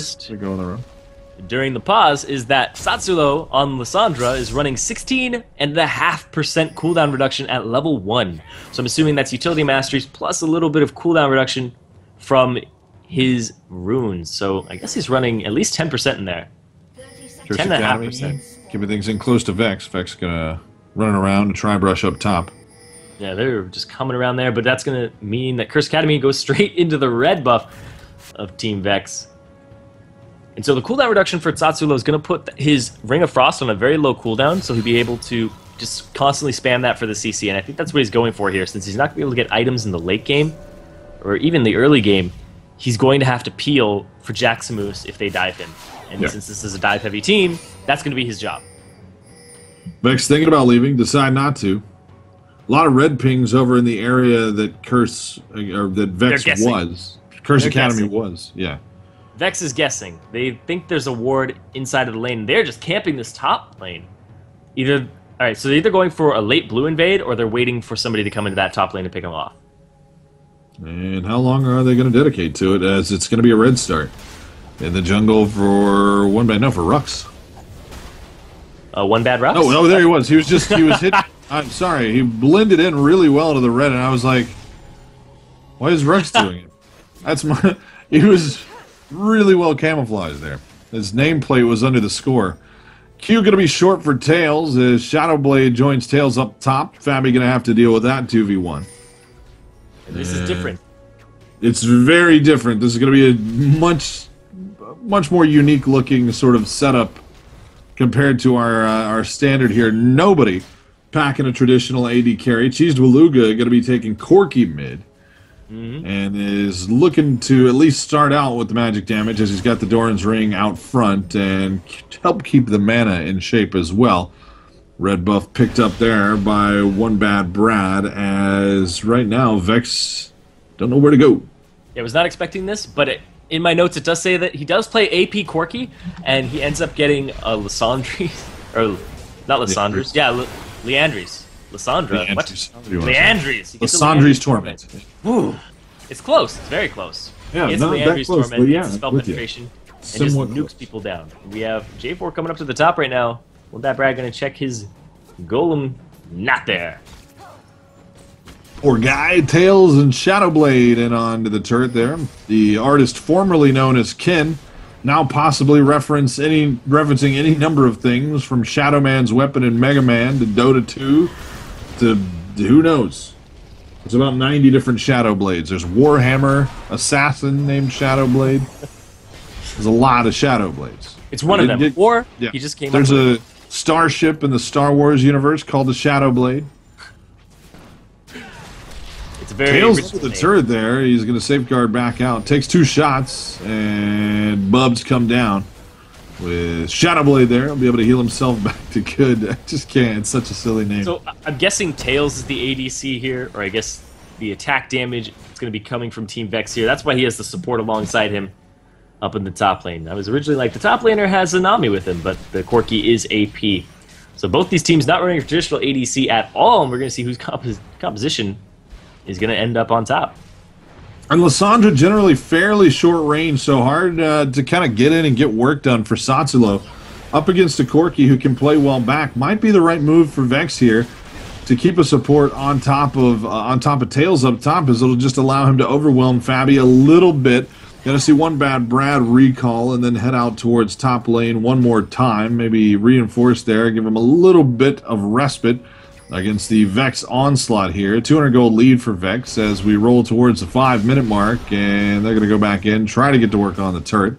noticed during the pause is that Tsatsulow on Lissandra is running 16.5% cooldown reduction at level 1. So I'm assuming that's utility masteries plus a little bit of cooldown reduction from his runes. So I guess he's running at least 10% in there. 10.5%. Keeping things in close to VEX. VEX gonna running around and try brush up top. Yeah, they're just coming around there, but that's gonna mean that CrsA Academy goes straight into the red buff of Team VEX. And so the cooldown reduction for Tsatsulow is going to put his Ring of Frost on a very low cooldown, so he'll be able to just constantly spam that for the CC, and I think that's what he's going for here, since he's not going to be able to get items in the late game, or even the early game. He's going to have to peel for Jaximus if they dive him. And since this is a dive-heavy team, that's going to be his job. VEX thinking about leaving, decide not to. A lot of red pings over in the area that VEX was. CrsA Academy was, yeah. VEX is guessing. They think there's a ward inside of the lane. They're just camping this top lane. Alright, so they're either going for a late blue invade, or they're waiting for somebody to come into that top lane and pick them off. And how long are they going to dedicate to it, as it's going to be a red start? In the jungle for OneBadBrad, no, for Rhux. OneBadBrad? Oh, there he was. He was hit. I'm sorry, he blended in really well to the red, and I was like, why is Rhux doing it? He was really well camouflaged there. His nameplate was under the score. Q going to be short for Tails as Shadowblade joins Tails up top. fabbbyyy going to have to deal with that 2v1. And this is different. It's very different. This is going to be a much more unique looking sort of setup compared to our standard here. Nobody packing a traditional AD carry. CheesedBeluga going to be taking Corky mid. And is looking to at least start out with the magic damage, as he's got the Doran's Ring out front and help keep the mana in shape as well. Red buff picked up there by OneBadBrad, as right now VEX don't know where to go. Yeah, I was not expecting this, but in my notes it does say that he does play AP Corky, and he ends up getting a Lissandra, or not Lissandra's, Liandry's. Lissandra. What? Liandry's. Lissandry's Torment. Ooh. It's close. It's very close. Yeah, it's not that close, but yeah, spell penetration, and just nukes people down. We have J4 coming up to the top right now. OneBadBrad going to check his golem. Not there. Poor guy. Tails and Shadowblade in onto the turret there. The artist formerly known as Ken, now possibly referencing any number of things, from Shadow Man's weapon in Mega Man to Dota 2 to who knows. There's about 90 different Shadowblades. There's Warhammer Assassin named Shadowblade. There's a lot of Shadowblades. It's one of them. He just came There's a starship in the Star Wars universe called the Shadowblade. It's very Tails to the turret there. He's going to safeguard back out. Takes 2 shots, and Bubs come down. With Shadowblade there, he'll be able to heal himself back to good. I just can't. It's such a silly name. So I'm guessing Tails is the ADC here, or I guess the attack damage is going to be coming from Team VEX here. That's why he has the support alongside him up in the top lane. I was originally like, the top laner has a Nami with him, but the Corky is AP. So both these teams not running a traditional ADC at all, and we're going to see whose composition is going to end up on top. And Lissandra generally fairly short range, so hard to kind of get in and get work done for Tsatsulow. Up against a Corky who can play well back might be the right move for VEX here to keep a support on top of Tails up top, as it'll just allow him to overwhelm fabbbyyy a little bit. Gonna see OneBadBrad recall and then head out towards top lane one more time. Maybe reinforce there, give him a little bit of respite against the VEX onslaught here. 200 gold lead for VEX as we roll towards the 5-minute mark, and they're going to go back in, try to get to work on the turret.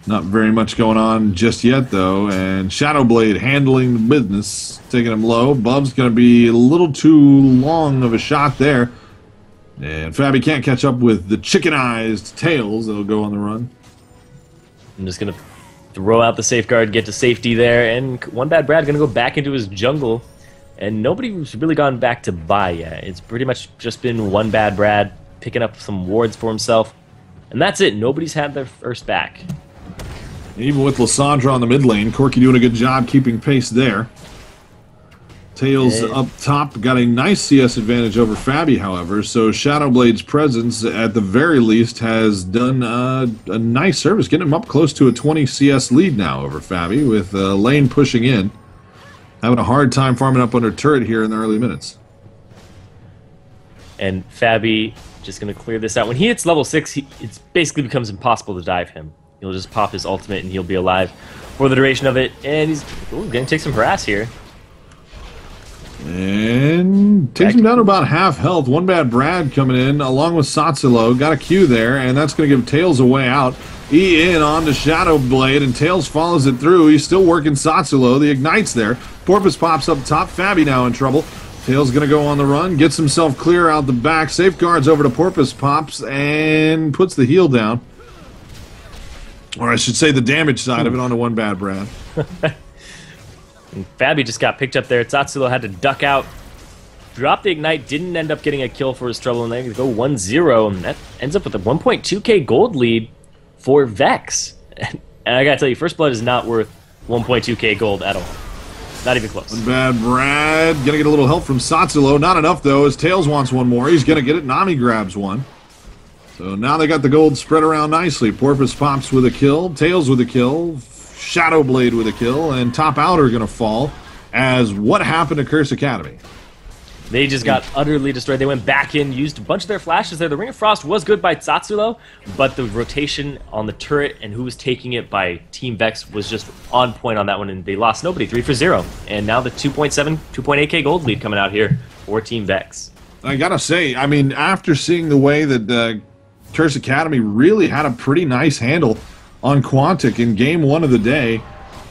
Not very much going on just yet, though, and Shadowblade handling the business, taking him low. Bub's going to be a little too long of a shot there, and fabbbyyy can't catch up with the chicken-eyed Tails that'll go on the run. I'm just going to throw out the safeguard, get to safety there, and OneBadBrad going to go back into his jungle. And nobody's really gone back to buy yet. It's pretty much just been OneBadBrad picking up some wards for himself. And that's it. Nobody's had their first back. Even with Lissandra on the mid lane, Corky doing a good job keeping pace there. Tails up top got a nice CS advantage over fabbbyyy, however, so Shadowblade's presence, at the very least, has done a nice service, getting him up close to a 20 CS lead now over fabbbyyy, with Lane pushing in. Having a hard time farming up under turret here in the early minutes. And fabbbyyy just going to clear this out. When he hits level 6, it basically becomes impossible to dive him. He'll just pop his ultimate and he'll be alive for the duration of it. And he's going to take some harass here. And takes him down to about half health. OneBadBrad coming in along with Tsatsulow. Got a Q there, and that's going to give Tails a way out. E in onto Shadowblade, and Tails follows it through. He's still working Tsatsulow. The Ignite's there. Porpoisepops up top. fabbbyyy now in trouble. Tails going to go on the run. Gets himself clear out the back. Safeguards over to Porpoisepops and puts the heal down. Or I should say the damage side of it onto OneBadBrad. And fabbbyyy just got picked up there. Tsatsulow had to duck out, drop the Ignite, didn't end up getting a kill for his trouble, and they go 1-0, and that ends up with a 1.2k gold lead for VEX. And I gotta tell you, First Blood is not worth 1.2k gold at all. Not even close. OneBadBrad gonna get a little help from Tsatsulow. Not enough, though, as Tails wants one more. He's gonna get it. Nami grabs one. So now they got the gold spread around nicely. Porpoisepops with a kill, Tails with a kill, Shadowblade with a kill, and top outer going to fall as what happened to CrsA Academy. They just got utterly destroyed. They went back in, used a bunch of their flashes there. The Ring of Frost was good by Tsatsulow, but the rotation on the turret and who was taking it by Team VEX was just on point on that one, and they lost nobody, 3-0. And now the 2.7, 2.8k gold lead coming out here for Team VEX. I got to say, I mean, after seeing the way that CrsA Academy really had a pretty nice handle on Quantic in game 1 of the day,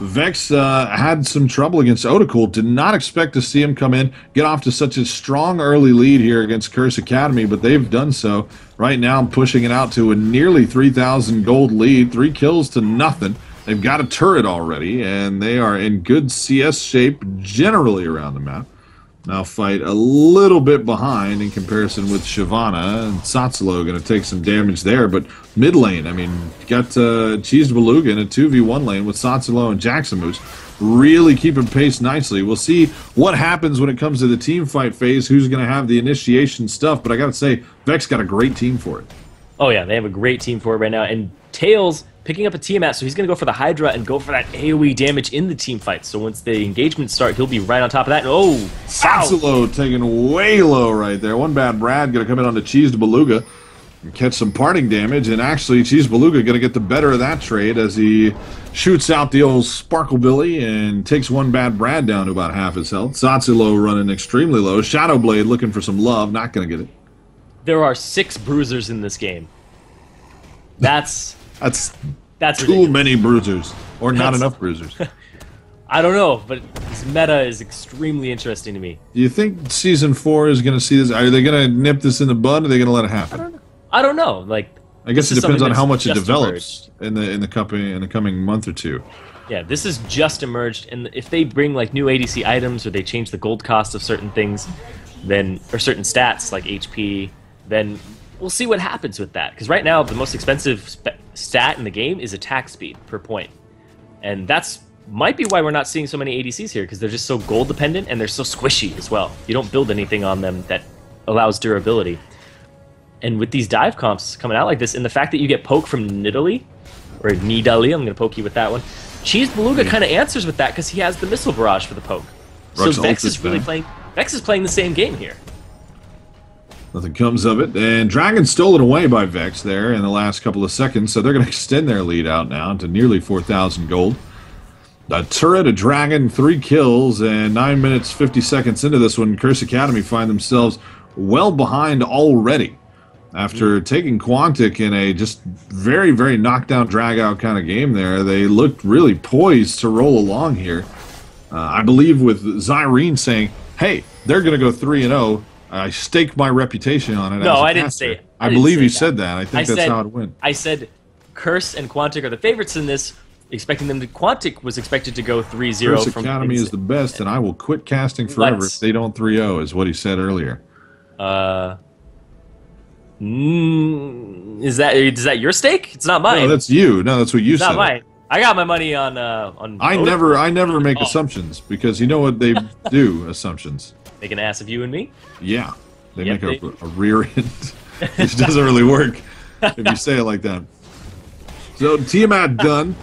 VEX had some trouble against Otacool. Did not expect to see him come in, get off to such a strong early lead here against CrsA Academy, but they've done so. Right now, pushing it out to a nearly 3,000 gold lead, 3 kills to nothing. They've got a turret already, and they are in good CS shape generally around the map. Malphite a little bit behind in comparison with Shyvanna, and Tsatsulow going to take some damage there, but mid lane, I mean, you got CheesedBeluga in a 2v1 lane with Tsatsulow and Jaximus, really keeping pace nicely. We'll see what happens when it comes to the team fight phase, who's going to have the initiation stuff, but I got to say, VEX got a great team for it. Oh yeah, they have a great team for it right now, and Tails picking up a Tiamat, so he's going to go for the Hydra and go for that AoE damage in the team fight. So once the engagements start, he'll be right on top of that. And oh, Tsatsulow taken way low right there. OneBadBrad going to come in on the CheesedBeluga and catch some parting damage. And actually, CheesedBeluga going to get the better of that trade as he shoots out the old Sparklebilly and takes OneBadBrad down to about half his health. Tsatsulow running extremely low. Shadowblade looking for some love. Not going to get it. There are 6 bruisers in this game. That's too ridiculous. many bruisers, or not enough bruisers. I don't know, but this meta is extremely interesting to me. Do you think Season 4 is going to see this? Are they going to nip this in the bud, or are they going to let it happen? I don't know. Like, I guess it depends on how much it develops emerged. in the coming month or two. Yeah, this is just emerged, and if they bring like new ADC items or they change the gold cost of certain things, then or certain stats like HP, then we'll see what happens with that. Because right now, the most expensive stat in the game is attack speed per point. And that's might be why we're not seeing so many ADCs here, because they're just so gold dependent and they're so squishy as well. You don't build anything on them that allows durability. And with these dive comps coming out like this, and the fact that you get poke from Nidalee, or Nidalee, I'm going to poke you with that one, CheesedBeluga kind of answers with that because he has the missile barrage for the poke. Rhux so VEX is really playing. VEX is playing the same game here. Nothing comes of it, and Dragon stolen away by VEX there in the last couple of seconds, so they're going to extend their lead out now to nearly 4,000 gold. A turret, a Dragon, 3 kills, and 9 minutes 50 seconds into this one, CrsA Academy find themselves well behind already. After taking Quantic in a just very, very knockdown, drag-out kind of game there, they looked really poised to roll along here. I believe with Zirene saying, hey, they're going to go 3-0. I staked my reputation on it. No, I didn't say it. I believe you said that. I think that's how it went. I said CrsA and Quantic are the favorites in this, expecting them to... Quantic was expected to go 3-0 CrsA from... Academy is the best, and I will quit casting forever if they don't 3-0, is what he said earlier. Is that your stake? It's not mine. No, that's you. No, that's what you said. It's not mine. I got my money on I never make assumptions because you know what they do, assumptions. Make an ass of you and me? Yeah. They make a rear end, which doesn't really work if you say it like that. So Tiamat done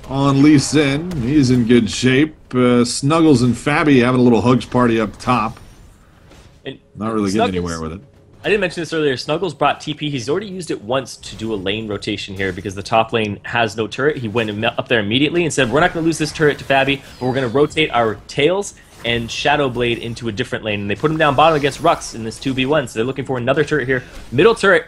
on Lissandra. He's in good shape. Snuggles and fabbbyyy having a little hugs party up top. And not really getting anywhere with it. I didn't mention this earlier. Snuggles brought TP. He's already used it once to do a lane rotation here because the top lane has no turret. He went up there immediately and said, we're not going to lose this turret to fabbbyyy, but we're going to rotate our tails and Shadowblade into a different lane. And they put him down bottom against Rhux in this 2v1, so they're looking for another turret here. Middle turret.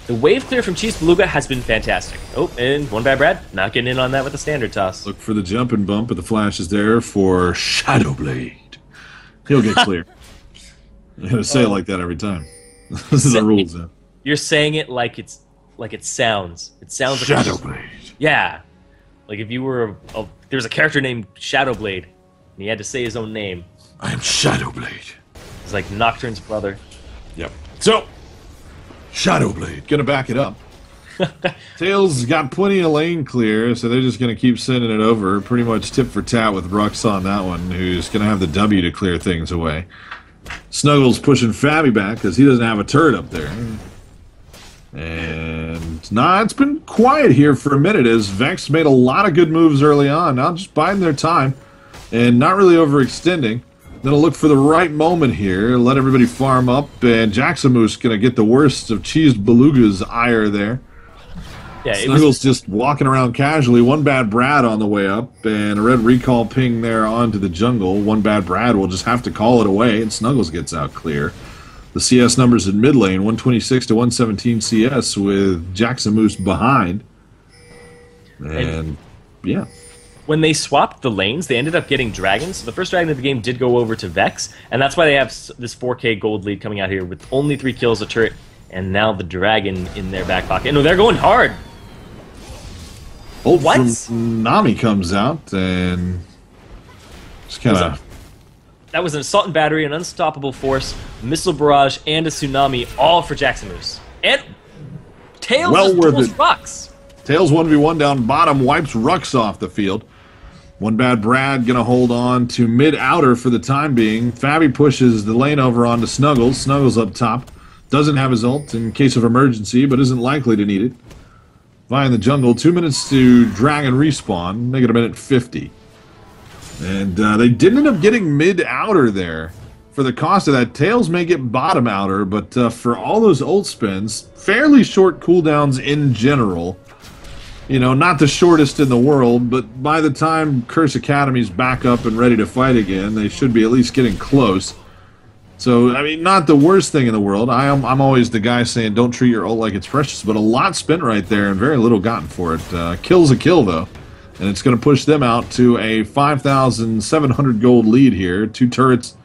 The wave clear from CheesedBeluga has been fantastic. Oh, and OneBadBrad not getting in on that with a standard toss. Look for the jump and bump, but the flash is there for Shadowblade. He'll get clear. I'm going to say it like that every time. This is the rules now. You're saying it like it sounds. It sounds like Shadowblade. Yeah. Like if you were there's a character named Shadowblade, and he had to say his own name. I am Shadowblade. It's like Nocturne's brother. Yep. So, Shadowblade. Gonna back it up. Tails got plenty of lane clear, so they're just gonna keep sending it over. Pretty much tit for tat with Rhux on that one, who's gonna have the W to clear things away. Snuggles pushing fabbbyyy back because he doesn't have a turret up there. And it's been quiet here for a minute as Vex made a lot of good moves early on. Now just biding their time and not really overextending. Then look for the right moment here, let everybody farm up, and Jaximus going to get the worst of CheesedBeluga's ire there. Yeah, Snuggles just walking around casually. OneBadBrad on the way up, and a red recall ping there onto the jungle. OneBadBrad will just have to call it away, and Snuggles gets out clear. The CS numbers in mid lane, 126 to 117 CS with Jaximus behind. And yeah. When they swapped the lanes, they ended up getting dragons. So the first dragon of the game did go over to Vex, and that's why they have this 4K gold lead coming out here with only 3 kills, a turret, and now the dragon in their back pocket. No, they're going hard. Ult from Nami comes out and just kind of... That was an assault and battery, an unstoppable force, missile barrage, and a tsunami, all for Jaximus. And Tails well worth duels it. Rhux. Tails 1v1 down bottom, wipes Rhux off the field. OneBadBrad gonna hold on to mid-outer for the time being. fabbbyyy pushes the lane over onto Snuggles. Snuggles up top. Doesn't have his ult in case of emergency, but isn't likely to need it. Vi in the jungle, 2 minutes to dragon respawn. Make it a minute 50. And they did end up getting mid-outer there. For the cost of that, Tails may get bottom outer, but for all those ult spins, fairly short cooldowns in general. You know, not the shortest in the world, but by the time Curse Academy's back up and ready to fight again, they should be at least getting close. So, I mean, not the worst thing in the world. I'm always the guy saying don't treat your ult like it's precious, but a lot spent right there and very little gotten for it. Kill's a kill, though. And it's going to push them out to a 5,700 gold lead here. 2 turrets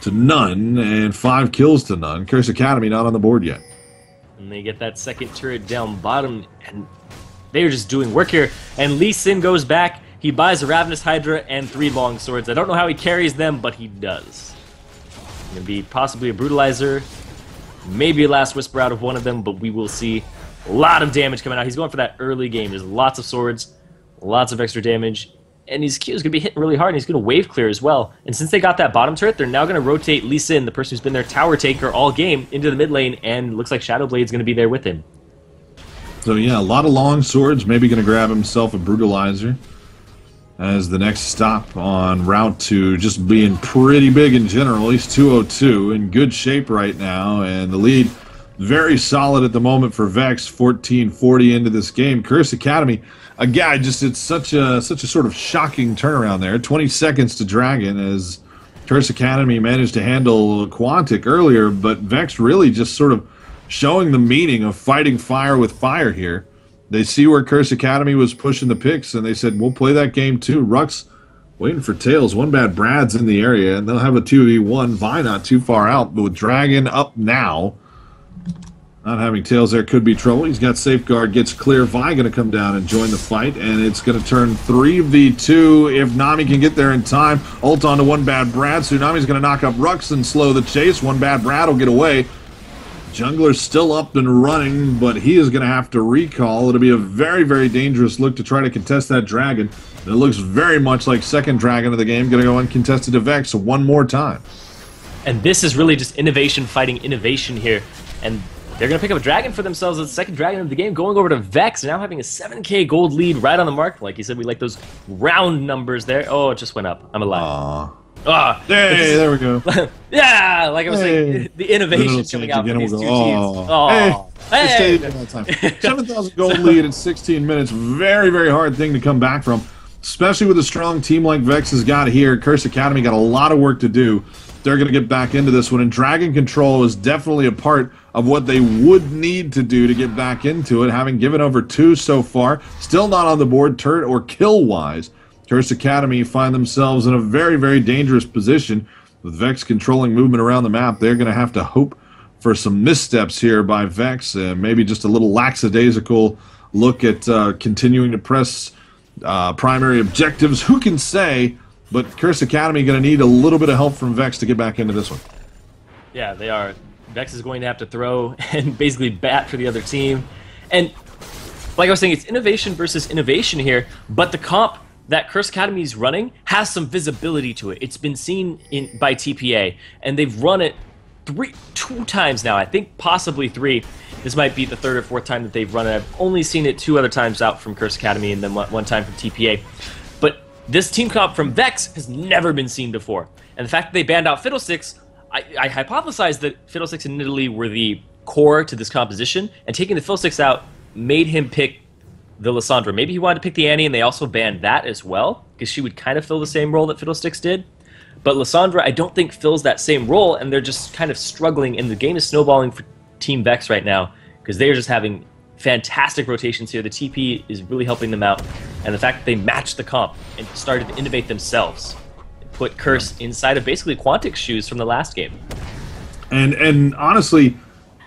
to none and 5 kills to none. Curse Academy not on the board yet. And they get that second turret down bottom, and they're just doing work here. And Lissandra goes back. He buys a Ravenous Hydra and 3 long swords. I don't know how he carries them, but he does. Going to be possibly a Brutalizer, maybe a Last Whisper out of one of them, but we will see. A lot of damage coming out. He's going for that early game. There's lots of swords, lots of extra damage, and his Q is going to be hitting really hard, and he's going to wave clear as well. And since they got that bottom turret, they're now going to rotate Lissandra, the person who's been their tower taker all game, into the mid lane, and looks like Shadowblade's going to be there with him. So yeah, a lot of long swords, maybe going to grab himself a Brutalizer as the next stop on route to just being pretty big in general. He's 202, in good shape right now, and the lead very solid at the moment for Vex, 14-40 into this game. Curse Academy, again, it's such a sort of shocking turnaround there. 20 seconds to Dragon as Curse Academy managed to handle Quantic earlier, but Vex really just sort of showing the meaning of fighting fire with fire here. They see where Curse Academy was pushing the picks, and they said, we'll play that game too. Rhux waiting for Tails. OneBadBrad's in the area, and they'll have a 2v1. Vi not too far out, but with Dragon up now, not having Tails there could be trouble. He's got Safeguard, gets clear. Vi going to come down and join the fight, and it's going to turn 3v2 if Nami can get there in time. Ult onto OneBadBrad, so Nami's going to knock up Rhux and slow the chase. OneBadBrad will get away. Jungler's still up and running, but he is going to have to recall. It'll be a very, very dangerous look to try to contest that dragon. And it looks very much like second dragon of the game, going to go uncontested to VEX one more time. And this is really just innovation fighting innovation here. And they're going to pick up a dragon for themselves as the second dragon of the game, going over to VEX, now having a 7k gold lead right on the mark. Like you said, we like those round numbers there. Oh, it just went up. I'm alive. Ah, hey, there we go. Yeah, like I was saying, the innovation coming out from these two teams. Oh, hey! 7,000 gold lead in 16 minutes. Very, very hard thing to come back from, especially with a strong team like VEX has got here. CrsA Academy got a lot of work to do. They're going to get back into this one, and Dragon Control is definitely a part of what they would need to do to get back into it, having given over 2 so far. Still not on the board, turret or kill-wise. CrsA Academy find themselves in a very, very dangerous position. With VEX controlling movement around the map, they're going to have to hope for some missteps here by VEX. Maybe just a little lackadaisical look at continuing to press primary objectives. Who can say? But CrsA Academy going to need a little bit of help from VEX to get back into this one. Yeah, they are. VEX is going to have to throw and basically bat for the other team. And like I was saying, it's innovation versus innovation here, but the comp that CrsA Academy is running has some visibility to it. It's been seen by TPA, and they've run it 2 times now. I think possibly 3. This might be the 3rd or 4th time that they've run it. I've only seen it 2 other times out from CrsA Academy and then 1 time from TPA. But this team comp from VEX has never been seen before. And the fact that they banned out Fiddlesticks, I hypothesized that Fiddlesticks and Nidalee were the core to this composition, and taking the Fiddlesticks out made him pick the Lissandra. Maybe he wanted to pick the Annie, and they also banned that as well, because she would kind of fill the same role that Fiddlesticks did. But Lissandra, I don't think, fills that same role, and they're just kind of struggling, and the game is snowballing for Team VEX right now, because they're just having fantastic rotations here. The TP is really helping them out, and the fact that they matched the comp and started to innovate themselves put CrsA inside of basically Quantic's shoes from the last game. And honestly,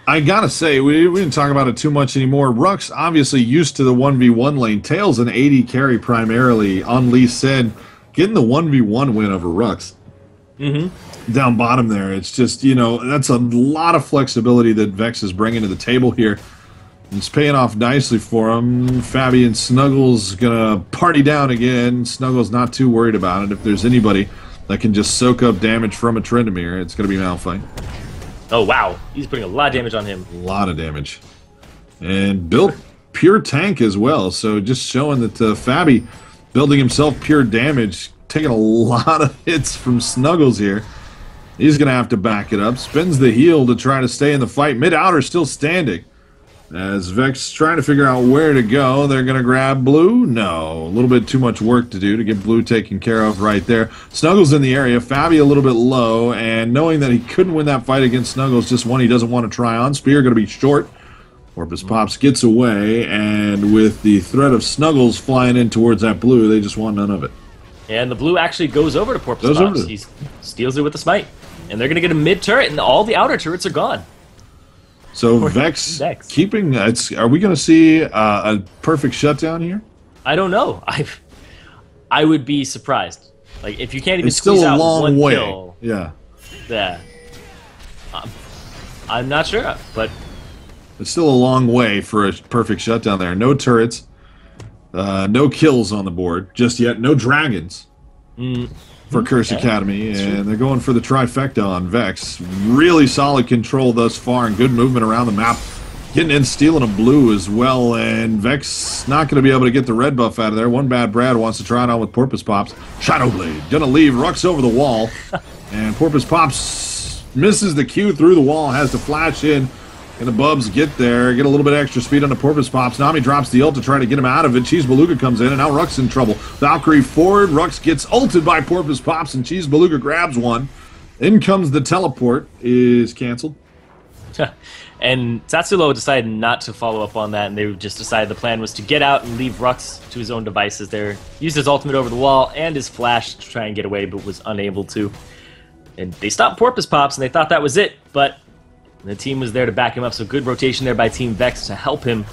I gotta say, we didn't talk about it too much anymore. Rhux obviously used to the 1v1 lane. Tails an 80 carry primarily. On Lee said, getting the 1v1 win over Rhux. Down bottom there. It's just, you know, that's a lot of flexibility that VEX is bringing to the table here. It's paying off nicely for him. fabbbyyy and Snuggles gonna party down again. Snuggles not too worried about it. If there's anybody that can just soak up damage from a Tryndamere, it's gonna be Malphite. Oh, wow. He's putting a lot of damage on him. A lot of damage. And built pure tank as well, so just showing that fabbbyyy building himself pure damage, taking a lot of hits from Snuggles here. He's going to have to back it up. Spins the heal to try to stay in the fight. Mid-outer still standing. As VEX trying to figure out where to go, they're going to grab blue? No. A little bit too much work to do to get blue taken care of right there. Snuggles in the area. fabbbyyy a little bit low, and knowing that he couldn't win that fight against Snuggles, just one he doesn't want to try on. Spear going to be short. Porpoisepops gets away, and with the threat of Snuggles flying in towards that blue, they just want none of it. And the blue actually goes over to Porpoisepops. He steals it with the smite. And they're going to get a mid-turret, and all the outer turrets are gone. So VEX keeping... are we going to see a perfect shutdown here? I don't know. I would be surprised. Like, if you can't even it's still squeeze a out long one way. kill... Yeah. Yeah. I'm not sure, but... It's still a long way for a perfect shutdown there. No turrets. No kills on the board just yet. No dragons for CrsA Academy. And they're going for the trifecta on VEX. Really solid control thus far and good movement around the map. Getting in, stealing a blue as well. And VEX not going to be able to get the red buff out of there. OneBadBrad wants to try it on with Porpoisepops. Shadowblade going to leave Rhux over the wall. And Porpoisepops misses the Q through the wall. Has to flash in. And the Bubs get there, get a little bit extra speed on the Porpoisepops. Nami drops the ult to try to get him out of it. CheesedBeluga comes in, and now Rhux in trouble. Valkyrie forward, Rhux gets ulted by Porpoisepops, and CheesedBeluga grabs one. In comes the teleport, is canceled. And Tsatsulow decided not to follow up on that, and they just decided the plan was to get out and leave Rhux to his own devices there. Used his ultimate over the wall and his flash to try and get away, but was unable to. And they stopped Porpoisepops, and they thought that was it, but... the team was there to back him up, so good rotation there by Team VEX to help him.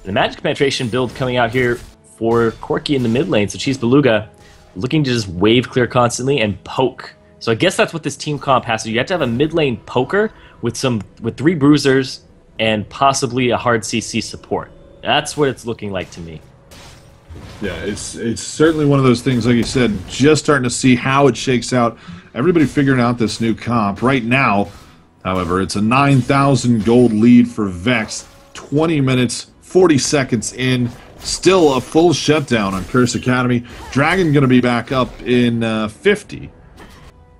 The magic penetration build coming out here for Corky in the mid lane, so CheesedBeluga looking to just wave clear constantly and poke So I guess that's what this team comp has to do. You have to have a mid lane poker with 3 bruisers and possibly a hard CC support. That's what it's looking like to me. Yeah, it's certainly one of those things, like you said, just starting to see how it shakes out. Everybody figuring out this new comp. Right now, however, it's a 9,000 gold lead for VEX. 20 minutes, 40 seconds in. Still a full shutdown on CrsA Academy. Dragon going to be back up in 50.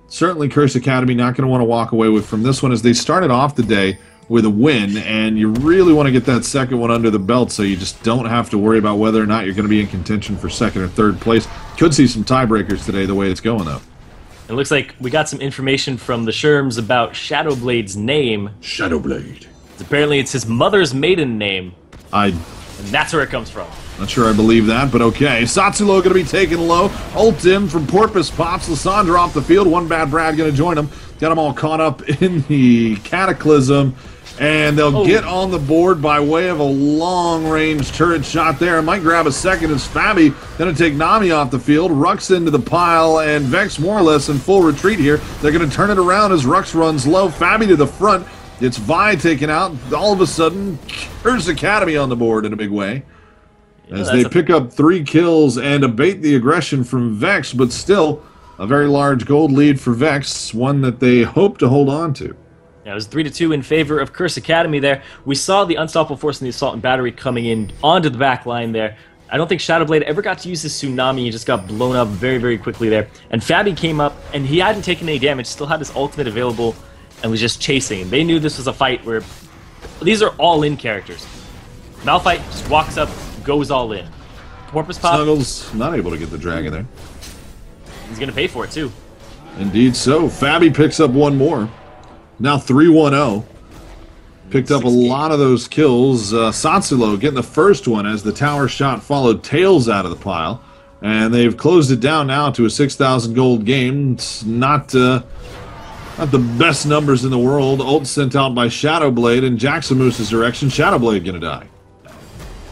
Certainly CrsA Academy not going to want to walk away with from this one, as they started off the day with a win, and you really want to get that second one under the belt so you just don't have to worry about whether or not you're going to be in contention for second or third place. Could see some tiebreakers today the way it's going, though. It looks like we got some information from the Sherms about Shadowblade's name. Shadowblade. Apparently it's his mother's maiden name. And that's where it comes from. Not sure I believe that, but okay. Tsatsulow going to be taken low. Ult in from Porpoisepops. Lissandra off the field. OneBadBrad going to join him. Got them all caught up in the Cataclysm. And they'll get on the board by way of a long-range turret shot there. It might grab a second as fabbbyyy going to take Nami off the field. Rhux into the pile, and VEX more or less in full retreat here. They're going to turn it around as Rhux runs low. fabbbyyy to the front. It's Vi taken out. All of a sudden, CrsA Academy on the board in a big way. As they pick up 3 kills and abate the aggression from VEX, but still a very large gold lead for VEX, one that they hope to hold on to. Yeah, it was 3-2 in favor of CrsA Academy there. We saw the Unstoppable Force and the Assault and Battery coming in onto the back line there. I don't think Shadowblade ever got to use his Tsunami. He just got blown up very, very quickly there. And fabbbyyy came up, and he hadn't taken any damage, still had his ultimate available, and was just chasing. They knew this was a fight where these are all-in characters. Malphite just walks up, goes all in. Porpoisepops, Snuggles not able to get the dragon there. He's going to pay for it, too. Indeed so. fabbbyyy picks up one more. Now 3-1-0. Picked up a lot of those kills. Tsatsulow getting the first one as the tower shot followed tails out of the pile. And they've closed it down now to a 6,000 gold game. It's not the best numbers in the world. Ult sent out by Shadowblade in Jaximus' direction. Shadowblade gonna die.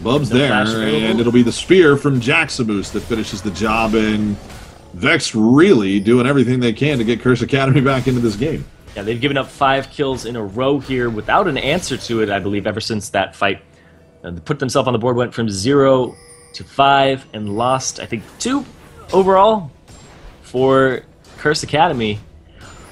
Bub's there, and it'll be the spear from Jaximus that finishes the job, and VEX really doing everything they can to get CrsA Academy back into this game. Yeah, they've given up 5 kills in a row here without an answer to it, I believe, ever since that fight. They put themselves on the board, went from 0 to 5, and lost, I think, 2 overall for CrsA Academy.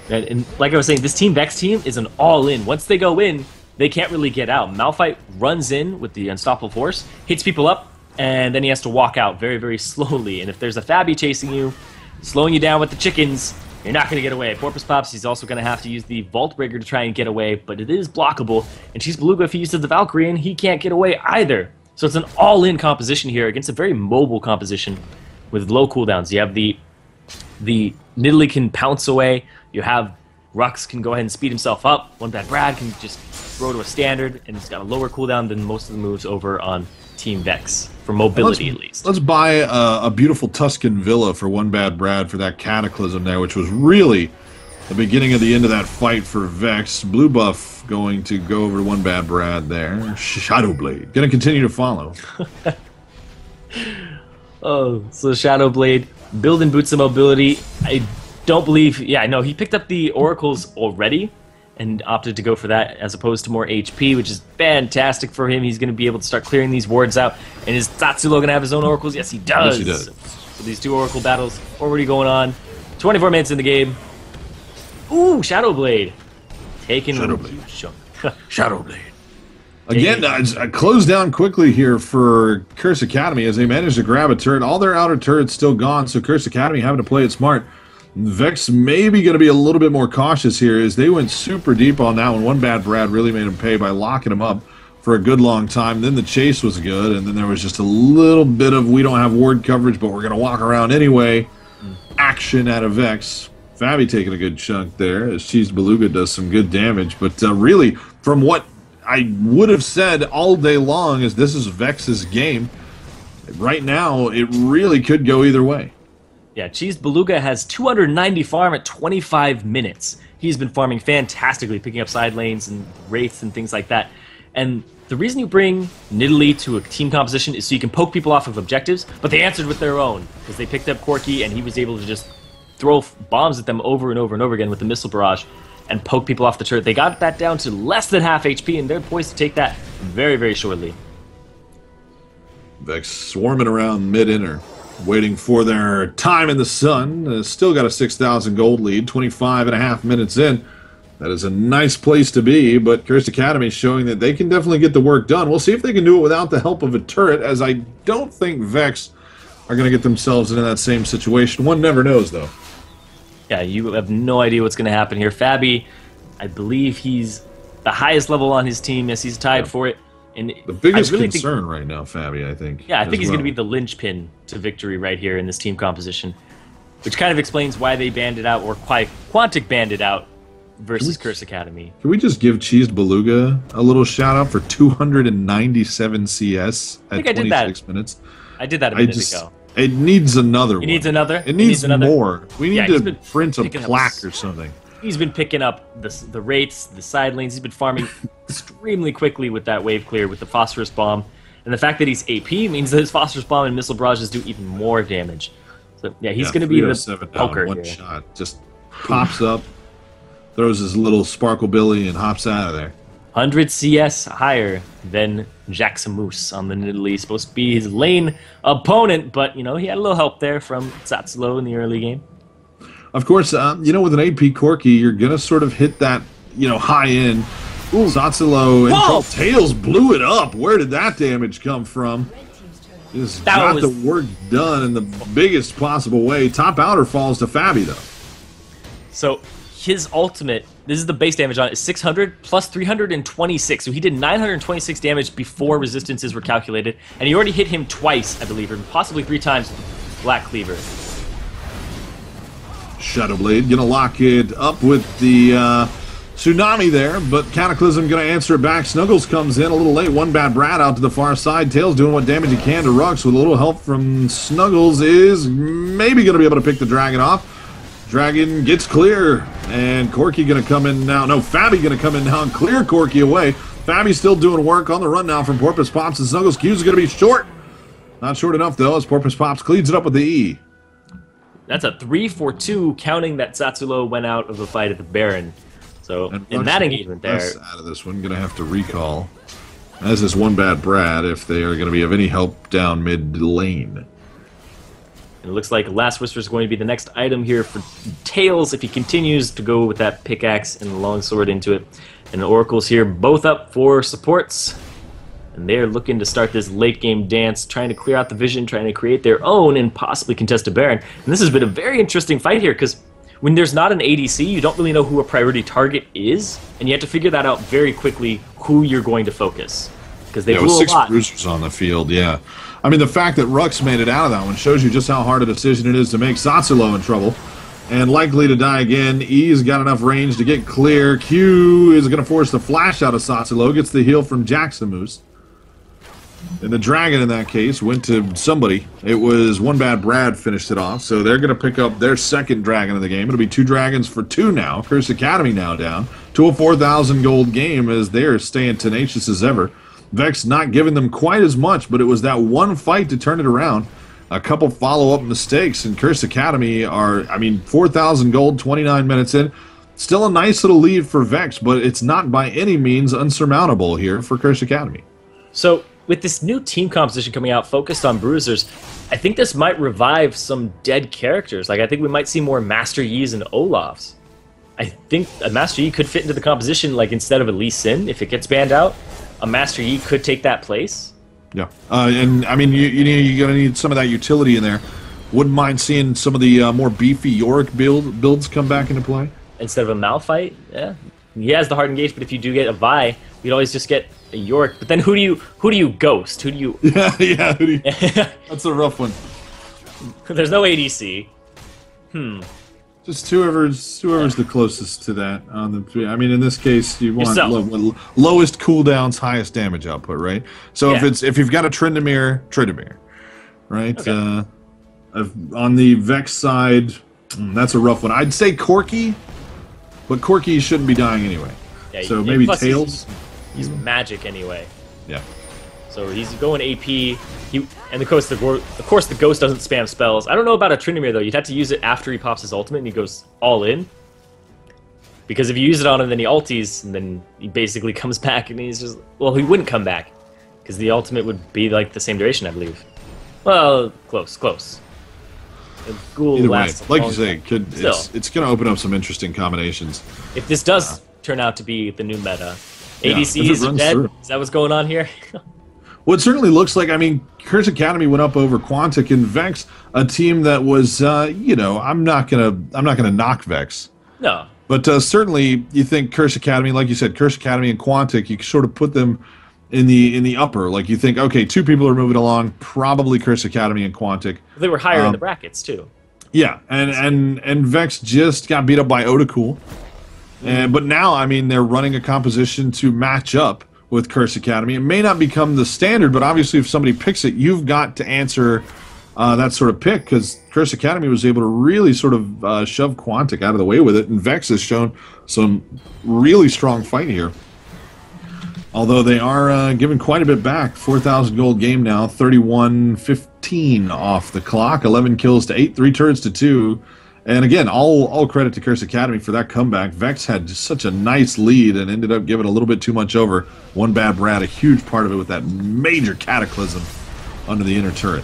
And like I was saying, this Team VEX team is an all-in. Once they go in, they can't really get out. Malphite runs in with the Unstoppable Force, hits people up, and then he has to walk out very, very slowly. And if there's a fabbbyyy chasing you, slowing you down with the chickens, you're not going to get away. Porpoisepops, he's also going to have to use the Vault Breaker to try and get away, but it is blockable. And CheesedBeluga, if he uses the Valkyrie, and he can't get away either. So it's an all-in composition here against a very mobile composition with low cooldowns. You have the Nidalee can pounce away. You have Rhux can go ahead and speed himself up. OneBadBrad can just throw to a standard, and he's got a lower cooldown than most of the moves over on Team VEX, for mobility at least. Let's buy a beautiful Tuscan villa for OneBadBrad for that Cataclysm there, which was really the beginning of the end of that fight for VEX. Blue buff going to go over to OneBadBrad there. Shadowblade going to continue to follow. Oh, so Shadowblade building boots of mobility. I don't believe... Yeah, no, he picked up the Oracles already and opted to go for that as opposed to more HP, which is fantastic for him. He's going to be able to start clearing these wards out. And is Tsatsulow going to have his own Oracles? Yes, he does. Yes, he does. So these 2 Oracle battles already going on. 24 minutes in the game. Ooh, Shadowblade. Taking Shadowblade. Shadowblade. Again, close down quickly here for CrsA Academy as they manage to grab a turret. All their outer turrets still gone, so CrsA Academy having to play it smart. VEX maybe going to be a little bit more cautious here as they went super deep on that one. OneBadBrad really made him pay by locking him up for a good long time. Then the chase was good, and then there was just a little bit of we don't have ward coverage, but we're going to walk around anyway. Action out of VEX. fabbbyyy taking a good chunk there as CheesedBeluga does some good damage. But really, from what I would have said all day long is this is VEX's game, right now it really could go either way. Yeah, CheesedBeluga has 290 farm at 25 minutes. He's been farming fantastically, picking up side lanes and wraiths and things like that. And the reason you bring Nidalee to a team composition is so you can poke people off of objectives, but they answered with their own, because they picked up Corky and he was able to just throw bombs at them over and over and over again with the missile barrage and poke people off the turret. They got that down to less than half HP, and they're poised to take that very, very shortly. VEX swarming around mid-inner, waiting for their time in the sun. Still got a 6,000 gold lead, 25.5 minutes in. That is a nice place to be, but CrsA Academy showing that they can definitely get the work done. We'll see if they can do it without the help of a turret, as I don't think VEX are going to get themselves into that same situation. One never knows, though. Yeah, you have no idea what's going to happen here. fabbbyyy, I believe he's the highest level on his team. Yes, he's tied for it. And the biggest concern right now, fabbbyyy, I think. Yeah, I think he's going to be the linchpin to victory right here in this team composition, which kind of explains why they banned it out, or Quantic banned it out versus CrsA Academy. Can we just give CheesedBeluga a little shout out for 297 CS at 26 minutes? I did that a minute ago. It needs another one. It needs another? It needs more. We need to print a plaque or something. He's been picking up the rates, the side lanes. He's been farming extremely quickly with that wave clear, with the Phosphorus Bomb. And the fact that he's AP means that his Phosphorus Bomb and Missile Barrages do even more damage. So, yeah, he's going to be the poker one shot. Just pops up, throws his little Sparkle Billy, and hops out of there. 100 CS higher than Jaximus on the Nidalee. Supposed to be his lane opponent, but, you know, he had a little help there from Tsatsulow in the early game. Of course, you know, with an AP Corky, you're going to sort of hit that, you know, high end. Tsatsulow and Tails blew it up. Where did that damage come from? Just got the work done in the biggest possible way. Top outer falls to fabbbyyy, though. So his ultimate, this is the base damage on it, is 600 plus 326. So he did 926 damage before resistances were calculated. And he already hit him twice, I believe, or possibly 3 times with Black Cleaver. Shadowblade gonna lock it up with the tsunami there, but Cataclysm gonna answer it back. Snuggles comes in a little late. OneBadBrad out to the far side. Tails doing what damage he can to Rhux with a little help from Snuggles is maybe gonna be able to pick the dragon off. Dragon gets clear, and Corky gonna come in now. No, fabbbyyy gonna come in now and clear Corky away. fabbbyy's still doing work on the run now from Porpoisepops, and Snuggles' Q's gonna be short. Not short enough though, as Porpoisepops cleans it up with the E. That's a 3-for-2, counting that Tsatsulow went out of the fight at the Baron. So, in that engagement there... out of this one, going to have to recall, as is OneBadBrad, if they are going to be of any help down mid lane. And it looks like Last Whisper is going to be the next item here for Tails if he continues to go with that pickaxe and the longsword into it. And the Oracle's here, both up for supports. And they're looking to start this late-game dance, trying to clear out the vision, trying to create their own and possibly contest a Baron. And this has been a very interesting fight here, because when there's not an ADC, you don't really know who a priority target is, and you have to figure that out very quickly, who you're going to focus. Because they blew a lot. 6 bruisers on the field, yeah. I mean, the fact that Rhux made it out of that one shows you just how hard a decision it is to make Tsatsulow in trouble. And likely to die again. E's got enough range to get clear. Q is going to force the flash out of Tsatsulow, gets the heal from Jaximus. And the dragon in that case went to somebody. It was OneBadBrad finished it off, so they're going to pick up their second dragon of the game. It'll be 2 dragons for 2 now. CrsA Academy now down to a 4,000 gold game as they're staying tenacious as ever. VEX not giving them quite as much, but it was that one fight to turn it around. A couple follow-up mistakes, and CrsA Academy are, I mean, 4,000 gold, 29 minutes in. Still a nice little lead for VEX, but it's not by any means unsurmountable here for CrsA Academy. So, with this new team composition coming out focused on bruisers, I think this might revive some dead characters. Like, I think we might see more Master Yi's and Olafs. I think a Master Yi could fit into the composition, like, instead of Elise, if it gets banned out, a Master Yi could take that place. Yeah, and I mean, you're going to need some of that utility in there. Wouldn't mind seeing some of the more beefy Yorick builds come back into play. Instead of a Malphite, yeah. He has the hard engage, but if you do get a Vi, you'd always just get a Yorick. But then who do you ghost? Who do you... Yeah, who do you... That's a rough one. There's no ADC. Just whoever's the closest to that. I mean, in this case, you want lowest cooldowns, highest damage output, right? So if you've got a Tryndamere, right? Okay. On the VEX side, that's a rough one. I'd say Corky, but Corky shouldn't be dying anyway. Yeah, so maybe Tails. He's magic anyway. Yeah. So he's going AP. And of course, the Ghost doesn't spam spells. I don't know about a Tryndamere, though. You'd have to use it after he pops his ultimate and he goes all in. Because if you use it on him, then he ulties, and then he basically comes back, and he's just... Well, he wouldn't come back. Because the ultimate would be, like, the same duration, I believe. Well, close. The Ghoul Either way, lasts like you say, it's going to open up some interesting combinations. If this does turn out to be the new meta, Yeah, ADC is dead? through. Is that what's going on here? Well, it certainly looks like, I mean, CrsA Academy went up over Quantic and VEX, a team that was, you know, I'm not gonna knock VEX. No. But certainly, you think CrsA Academy, like you said, CrsA Academy and Quantic, you sort of put them in the upper. Like you think, okay, two people are moving along, probably CrsA Academy and Quantic. They were higher in the brackets too. Yeah, and VEX just got beat up by Otacool. But now, I mean, they're running a composition to match up with CrsA Academy. It may not become the standard, but obviously if somebody picks it, you've got to answer that sort of pick, because CrsA Academy was able to really sort of shove Quantic out of the way with it, and VEX has shown some really strong fight here. Although they are giving quite a bit back. 4,000 gold game now, 31-15 off the clock, 11 kills to 8, 3 turrets to 2. And again, all credit to CrsA Academy for that comeback. VEX had just such a nice lead and ended up giving a little bit too much over. OneBadBrad, a huge part of it with that major cataclysm under the inner turret.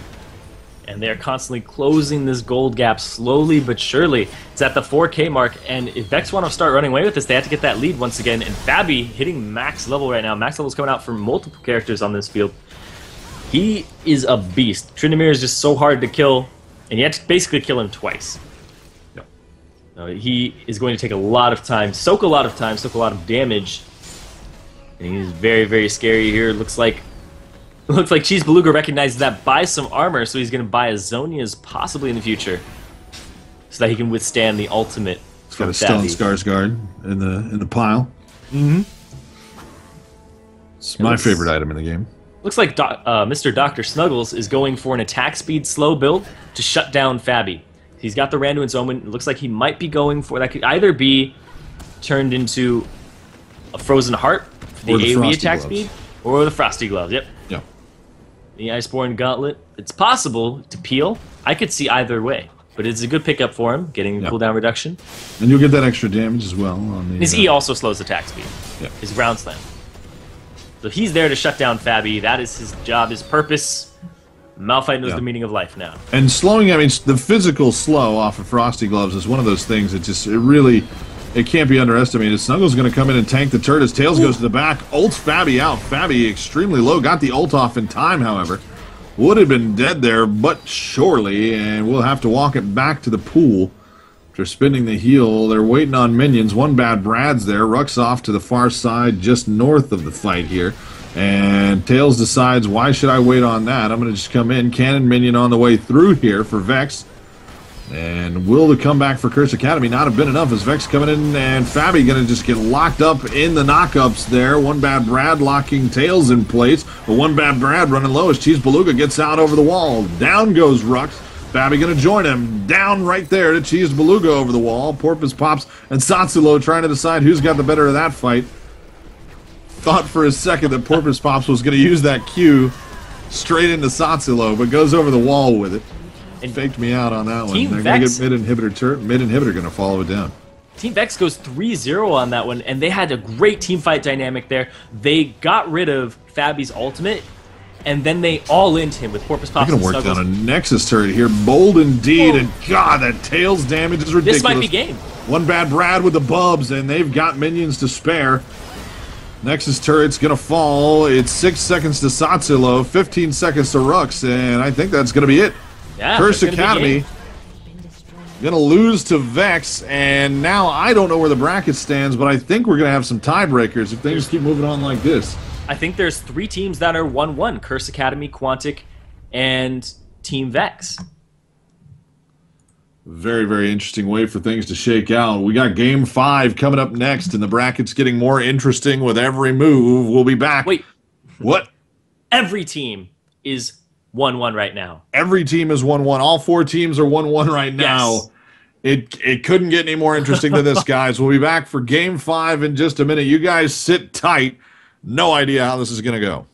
And they're constantly closing this gold gap slowly but surely. It's at the 4K mark, and if VEX want to start running away with this, they have to get that lead once again. And fabbbyyy hitting max level right now. Max level is coming out for multiple characters on this field. He is a beast. Tryndamere is just so hard to kill, and you have to basically kill him twice. He is going to take a lot of time, soak a lot of damage, and he's very, very scary here. Looks like CheesedBeluga recognizes that, buys some armor, so he's going to buy a Zhonya's possibly in the future, so that he can withstand the ultimate. He's got a Stellan Skarsgård in the pile. Mm-hmm. It's my favorite item in the game. Looks like Mr. Dr. Snuggles is going for an attack speed slow build to shut down fabbbyyy. He's got the Randuin's Omen. It looks like he might be going for... That could either be turned into a Frozen Heart for the AoE attack speed, or the Frosty Gloves. Yep. Yeah. The Iceborne Gauntlet. It's possible to peel. I could see either way. But it's a good pickup for him, getting cooldown reduction. And you'll get that extra damage as well. On the, his E also slows attack speed. Yeah. His Ground Slam. So he's there to shut down fabbbyyy. That is his job, his purpose. Malphite knows the meaning of life now. And slowing, I mean, the physical slow off of Frosty Gloves is one of those things that it can't be underestimated. Snuggles is going to come in and tank the turret as Tails goes to the back. Ults fabbbyyy out. fabbbyyy extremely low. Got the ult off in time, however. Would have been dead there, but surely, and we'll have to walk it back to the pool. After spinning the heal, they're waiting on minions. OneBadBrad's there. Rhux off to the far side, just north of the fight here. And Tails decides, why should I wait on that? I'm going to just come in. Cannon minion on the way through here for VEX. And will the comeback for CrsA Academy not have been enough as VEX coming in, and fabbbyyy going to just get locked up in the knockups there. OneBadBrad locking Tails in place. But OneBadBrad running low as CheesedBeluga gets out over the wall. Down goes Rhux. fabbbyyy going to join him. Down right there to CheesedBeluga over the wall. Porpoisepops and Tsatsulow trying to decide who's got the better of that fight. Thought for a second that Porpoisepops was going to use that Q straight into Tsatsulow, but goes over the wall with it. And faked me out on that one. They're going to get mid-inhibitor turret. Mid-inhibitor going to follow it down. Team VEX goes 3-0 on that one, and they had a great team fight dynamic there. They got rid of fabbby's ultimate, and then they all-in'd him with Porpoisepops and Snuggles. They're going to work down a Nexus turret here. Bold indeed, and God, that Tails damage is ridiculous. This might be game. OneBadBrad with the bubs, and they've got minions to spare. Nexus turret's going to fall. It's 6 seconds to Tsatsulow, 15 seconds to Rhux, and I think that's going to be it. Yeah, CrsA Academy going to lose to VEX, and now I don't know where the bracket stands, but I think we're going to have some tiebreakers if things keep moving on like this. I think there's 3 teams that are 1-1, CrsA Academy, Quantic, and Team VEX. Very, very interesting way for things to shake out. We got Game 5 coming up next, and the bracket's getting more interesting with every move. We'll be back. Wait. What? Every team is 1-1 right now. Every team is 1-1. All 4 teams are 1-1 right now. Yes. It couldn't get any more interesting than this, guys. We'll be back for Game 5 in just a minute. You guys sit tight. No idea how this is going to go.